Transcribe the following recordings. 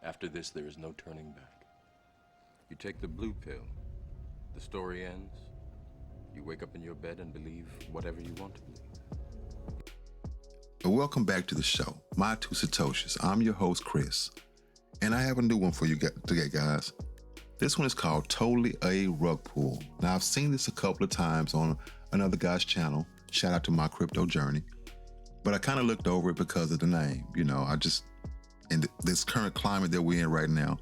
After this, there is no turning back. You take the blue pill, the story ends, you wake up in your bed and believe whatever you want to believe. Welcome back to the show, My Two Satoshis. I'm your host, Chris, and I have a new one for you today, guys. This one is called Totally a Rug Pull. Now, I've seen this a couple of times on another guy's channel. Shout out to My Crypto Journey. But I kind of looked over it because of the name. In this current climate that we're in right now,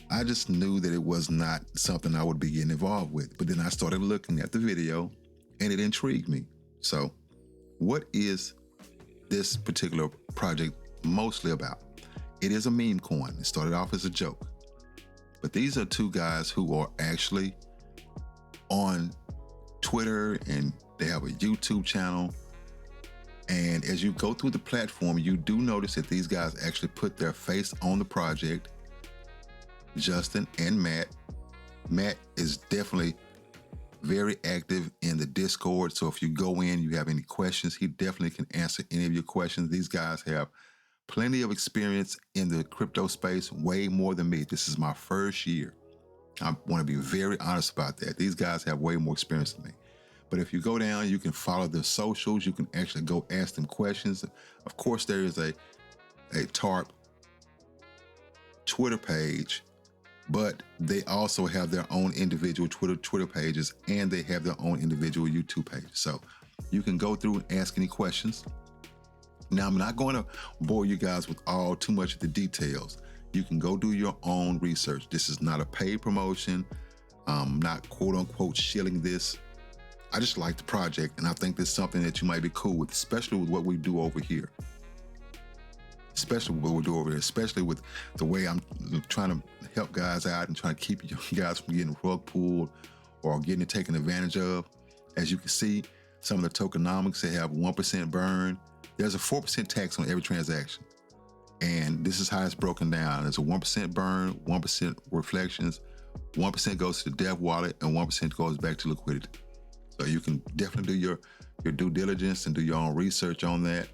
I just knew that it was not something I would be getting involved with. But then I started looking at the video and it intrigued me. So what is this particular project mostly about? It is a meme coin. It started off as a joke. But these are two guys who are actually on Twitter and they have a YouTube channel. And as you go through the platform, you do notice that these guys actually put their face on the project. Justin and Matt. Matt is definitely very active in the Discord. So if you go in, you have any questions, he definitely can answer any of your questions. These guys have plenty of experience in the crypto space, way more than me. This is my first year. I want to be very honest about that. These guys have way more experience than me. But if you go down, you can follow their socials. You can actually go ask them questions. Of course, there is a TARP Twitter page, but they also have their own individual Twitter pages, and they have their own individual YouTube pages. So you can go through and ask any questions. Now, I'm not going to bore you guys with too much of the details. You can go do your own research. This is not a paid promotion. I'm not quote unquote shilling this. I just like the project, and I think this is something that you might be cool with, especially with what we do over here. Especially with the way I'm trying to help guys out and trying to keep you guys from getting rug pulled or getting it taken advantage of. As you can see, some of the tokenomics, they have 1% burn. There's a 4% tax on every transaction. And this is how it's broken down. There's a 1% burn, 1% reflections, 1% goes to the dev wallet, and 1% goes back to liquidity. So you can definitely do your due diligence and do your own research on that.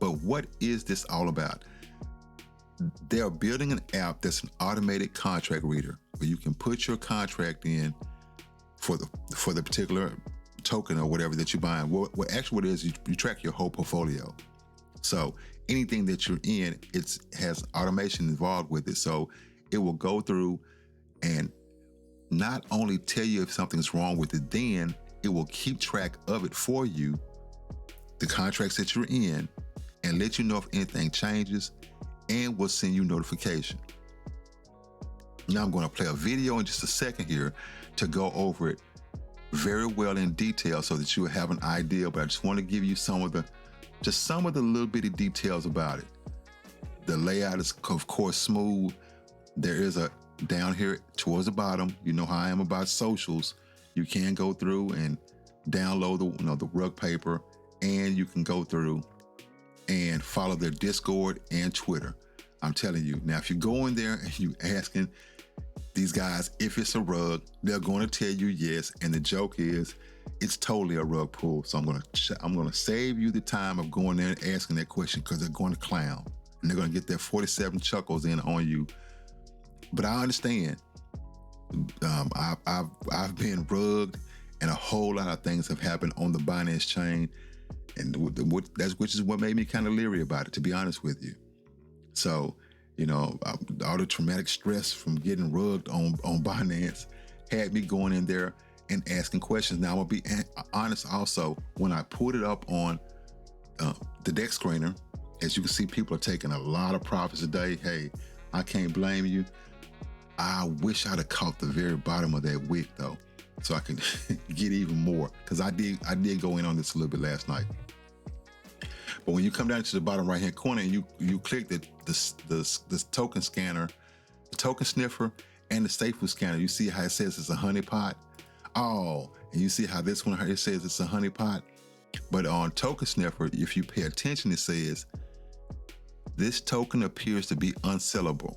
But what is this all about? They are building an app that's an automated contract reader where you can put your contract in for the particular token or whatever that you're buying. What it is, you track your whole portfolio. So anything that you're in, it has automation involved with it. So it will go through and not only tell you if something's wrong with it, then it will keep track of it for you, the contracts that you're in, and let you know if anything changes, and will send you notification. Now I'm going to play a video in just a second here to go over it very well in detail so that you will have an idea, but I just want to give you some of the little bitty details about it. The layout is, of course, smooth. There is a down here towards the bottom. You know how I am about socials. You can go through and download the rug paper, and you can go through and follow their Discord and Twitter. I'm telling you, now if you go in there and you asking these guys if it's a rug, they're going to tell you yes. And the joke is, it's totally a rug pull. So I'm going to save you the time of going there and asking that question, because they're going to clown and they're going to get their 47 chuckles in on you. But I understand. I've been rugged, and a whole lot of things have happened on the Binance chain, and which is what made me kind of leery about it, to be honest with you. So, all the traumatic stress from getting rugged on Binance had me going in there and asking questions. Now, I'm gonna be honest also, when I put it up on the deck screener, as you can see, people are taking a lot of profits a day. Hey, I can't blame you. I wish I'd have caught the very bottom of that wick though, so I could get even more, because I did go in on this a little bit last night. But when you come down to the bottom right hand corner and you click the token scanner, the token sniffer, and the staple scanner, you see how it says it's a honeypot. Oh, and you see how this one, it says it's a honeypot. But on token sniffer, if you pay attention, it says this token appears to be unsellable.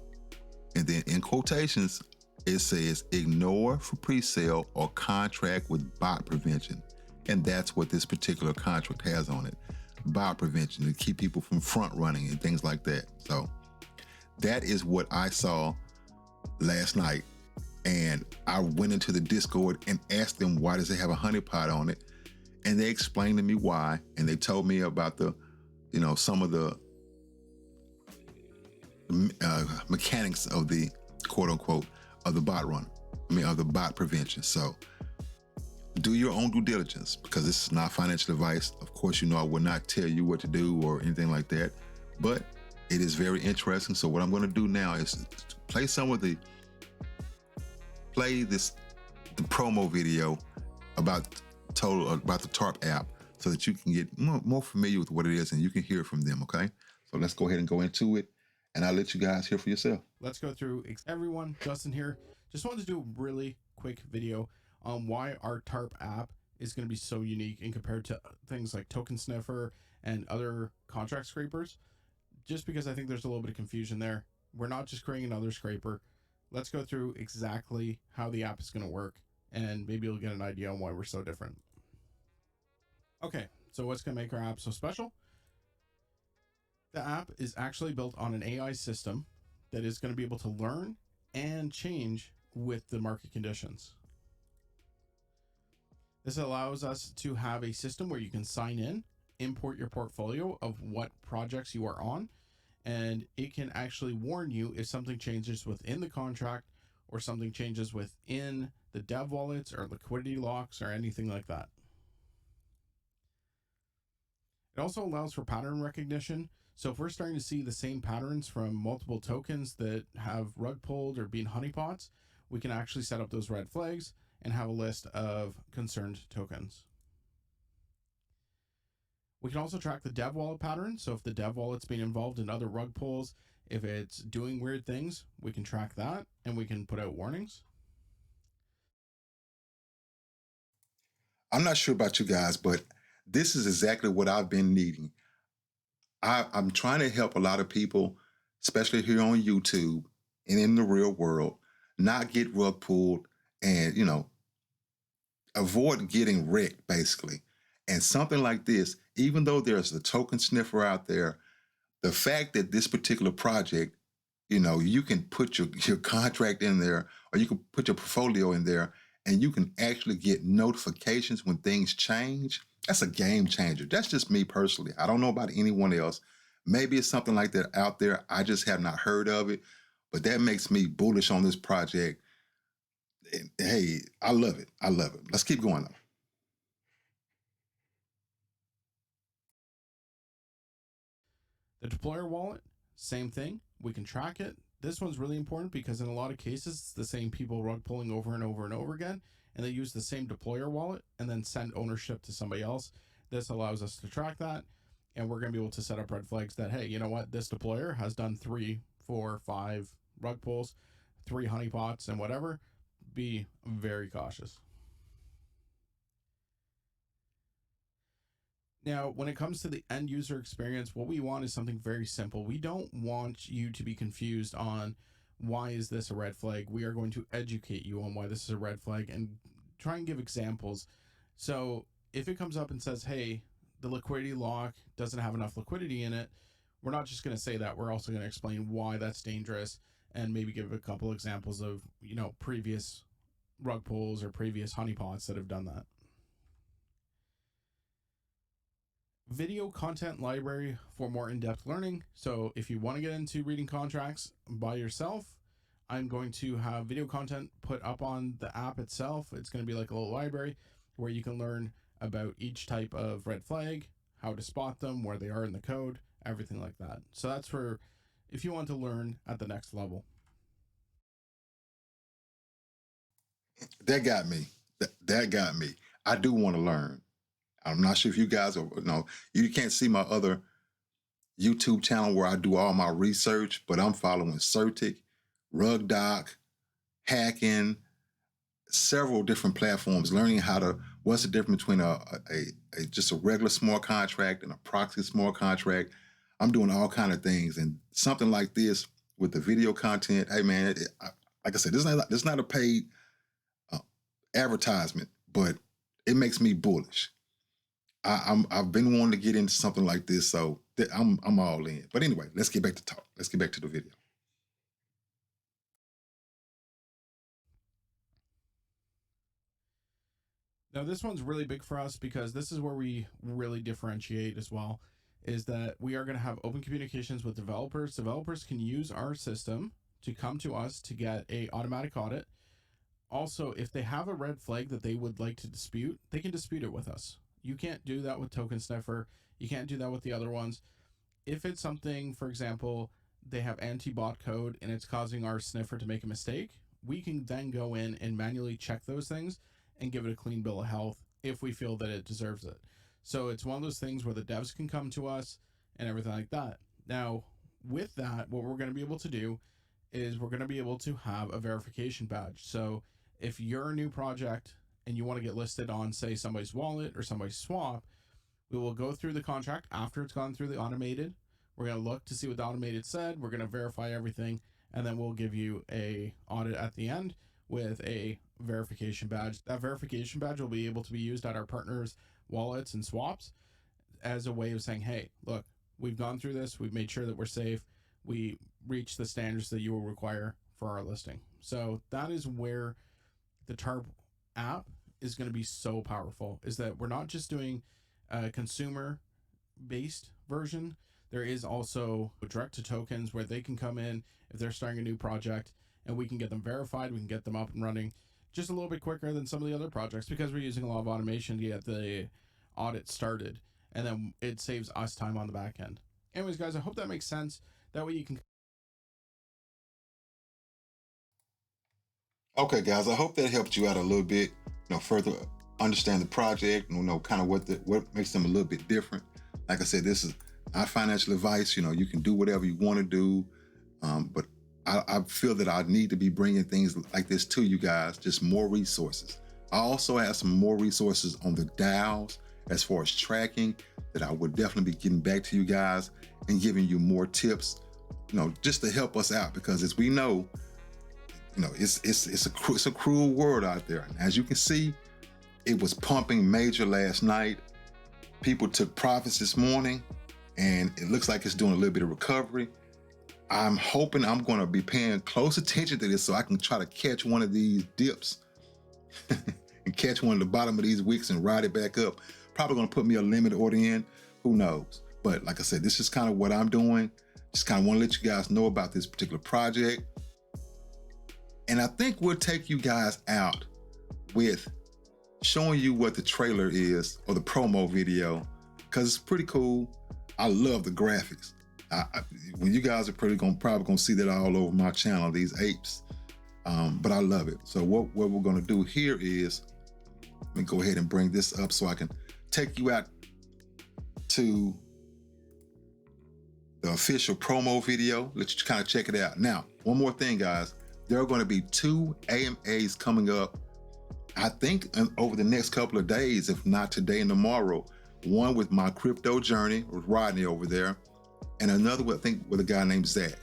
And then in quotations, it says ignore for pre-sale or contract with bot prevention. And that's what this particular contract has on it. Bot prevention, to keep people from front running and things like that. So That is what I saw last night. And I went into the Discord and asked them, why does it have a honeypot on it? And they explained to me why. And they told me about the, some of the mechanics of the quote unquote of the bot run. Of the bot prevention. So do your own due diligence, because this is not financial advice. Of course, I will not tell you what to do or anything like that, but it is very interesting. So what I'm going to do now is play the promo video about the TARP app, so that you can get more familiar with what it is and you can hear it from them. Okay, so let's go ahead and go into it, and I'll let you guys hear for yourself. Let's go through everyone. Justin here. Just wanted to do a really quick video on why our TARP app is going to be so unique in compared to things like Token Sniffer and other contract scrapers, just because I think there's a little bit of confusion there. We're not just creating another scraper. Let's go through exactly how the app is going to work, and maybe you'll get an idea on why we're so different. Okay, so what's going to make our app so special? The app is actually built on an AI system that is going to be able to learn and change with the market conditions. This allows us to have a system where you can sign in, import your portfolio of what projects you are on, and it can actually warn you if something changes within the contract or something changes within the dev wallets or liquidity locks or anything like that. It also allows for pattern recognition. So if we're starting to see the same patterns from multiple tokens that have rug pulled or been honeypots, we can actually set up those red flags and have a list of concerned tokens. We can also track the dev wallet pattern. So if the dev wallet's being involved in other rug pulls, if it's doing weird things, we can track that and we can put out warnings. I'm not sure about you guys, but this is exactly what I've been needing. I'm trying to help a lot of people, especially here on YouTube and in the real world, not get rug pulled and, avoid getting wrecked, basically. And something like this, even though there's a token sniffer out there, the fact that this particular project, you can put your contract in there, or you can put your portfolio in there, and you can actually get notifications when things change. That's a game changer. That's just me personally. I don't know about anyone else. Maybe it's something like that out there. I just have not heard of it, but that makes me bullish on this project. And, hey, I love it. I love it. Let's keep going though. The deployer wallet, same thing. We can track it. This one's really important because in a lot of cases, it's the same people rug pulling over and over and over again, and they use the same deployer wallet and then send ownership to somebody else. This allows us to track that, and we're going to be able to set up red flags that, hey, you know what? This deployer has done 3, 4, 5 rug pulls, 3 honeypots, and whatever. Be very cautious. Now, when it comes to the end user experience, what we want is something very simple. We don't want you to be confused on why is this a red flag. We are going to educate you on why this is a red flag and try and give examples. So if it comes up and says, hey, the liquidity lock doesn't have enough liquidity in it, we're not just going to say that. We're also going to explain why that's dangerous and maybe give a couple examples of, previous rug pulls or previous honeypots that have done that. Video content library for more in-depth learning. So if you want to get into reading contracts by yourself, I'm going to have video content put up on the app itself. It's going to be like a little library where you can learn about each type of red flag, how to spot them, where they are in the code, everything like that. So that's for if you want to learn at the next level. That got me. That got me. I do want to learn. I'm not sure if you guys are, you can't see my other YouTube channel where I do all my research, but I'm following Certic, RugDoc, Hacking, several different platforms, learning what's the difference between just a regular smart contract and a proxy smart contract. I'm doing all kind of things, and something like this with the video content. Hey man, like I said, this is not a paid advertisement, but it makes me bullish. I've been wanting to get into something like this, so I'm all in. But anyway, let's get back to talk. Let's get back to the video. Now, this one's really big for us because this is where we really differentiate as well, is that we are going to have open communications with developers. Developers can use our system to come to us to get a automatic audit. Also, if they have a red flag that they would like to dispute, they can dispute it with us. You can't do that with Token Sniffer. You can't do that with the other ones. If it's something, for example, they have anti-bot code and it's causing our sniffer to make a mistake, we can then go in and manually check those things and give it a clean bill of health if we feel that it deserves it. So it's one of those things where the devs can come to us and everything like that. Now, with that, what we're going to be able to do is we're going to be able to have a verification badge. So if you're a new project and you want to get listed on, say, somebody's wallet or somebody's swap, we will go through the contract after it's gone through the automated. We're going to look to see what the automated said. We're going to verify everything, and then we'll give you a audit at the end with a verification badge. That verification badge will be able to be used at our partners' wallets and swaps as a way of saying, hey, look, we've gone through this. We've made sure that we're safe. We reach the standards that you will require for our listing. So that is where the TARP app is going to be so powerful, is that we're not just doing a consumer based version. There is also direct to tokens where they can come in if they're starting a new project and we can get them verified. We can get them up and running just a little bit quicker than some of the other projects because we're using a lot of automation to get the audit started, and then it saves us time on the back end. Anyways, guys, I hope that makes sense. That way you can. Okay, guys, I hope that helped you out a little bit, further understand the project, kind of what makes them a little bit different. Like I said, this is our financial advice. You can do whatever you want to do, but I feel that I need to be bringing things like this to you guys, just more resources. I also have some more resources on the DAOs as far as tracking that I would definitely be getting back to you guys and giving you more tips, just to help us out, because as we know, it's a cruel world out there. And as you can see, it was pumping major last night. People took profits this morning, and it looks like it's doing a little bit of recovery. I'm hoping I'm going to be paying close attention to this so I can try to catch one of these dips and catch one at the bottom of these wicks and ride it back up. Probably going to put me a limit order in. Who knows? But like I said, this is kind of what I'm doing. Just kind of want to let you guys know about this particular project. And I think we'll take you guys out with showing you what the trailer is, or the promo video, because it's pretty cool. I love the graphics. When you guys are probably gonna see that all over my channel, these apes. But I love it. So what we're gonna do here is, let me go ahead and bring this up so I can take you out to the official promo video. Let you kind of check it out. Now, one more thing, guys. There are going to be 2 AMAs coming up, I think, over the next couple of days, if not today and tomorrow. One with my crypto journey with Rodney over there, and another with, I think, with a guy named Zach.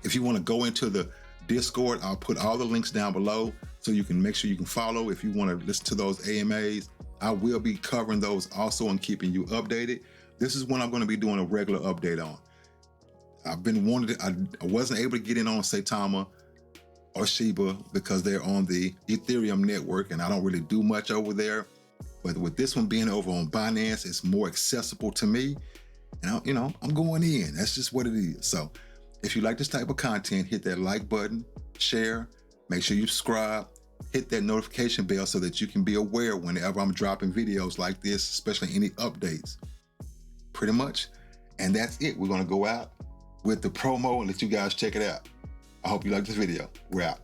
If you want to go into the Discord, I'll put all the links down below so you can make sure you can follow if you want to listen to those AMAs. I will be covering those also and keeping you updated. This is when I'm going to be doing a regular update on. I've been wanting to, I wasn't able to get in on Saitama or Shiba because they're on the Ethereum network and I don't really do much over there. But with this one being over on Binance, it's more accessible to me. And I'm going in. That's just what it is. So if you like this type of content, hit that like button, share, make sure you subscribe, hit that notification bell so that you can be aware whenever I'm dropping videos like this, especially any updates. Pretty much. And that's it. We're going to go out with the promo and let you guys check it out. I hope you like this video. We're out.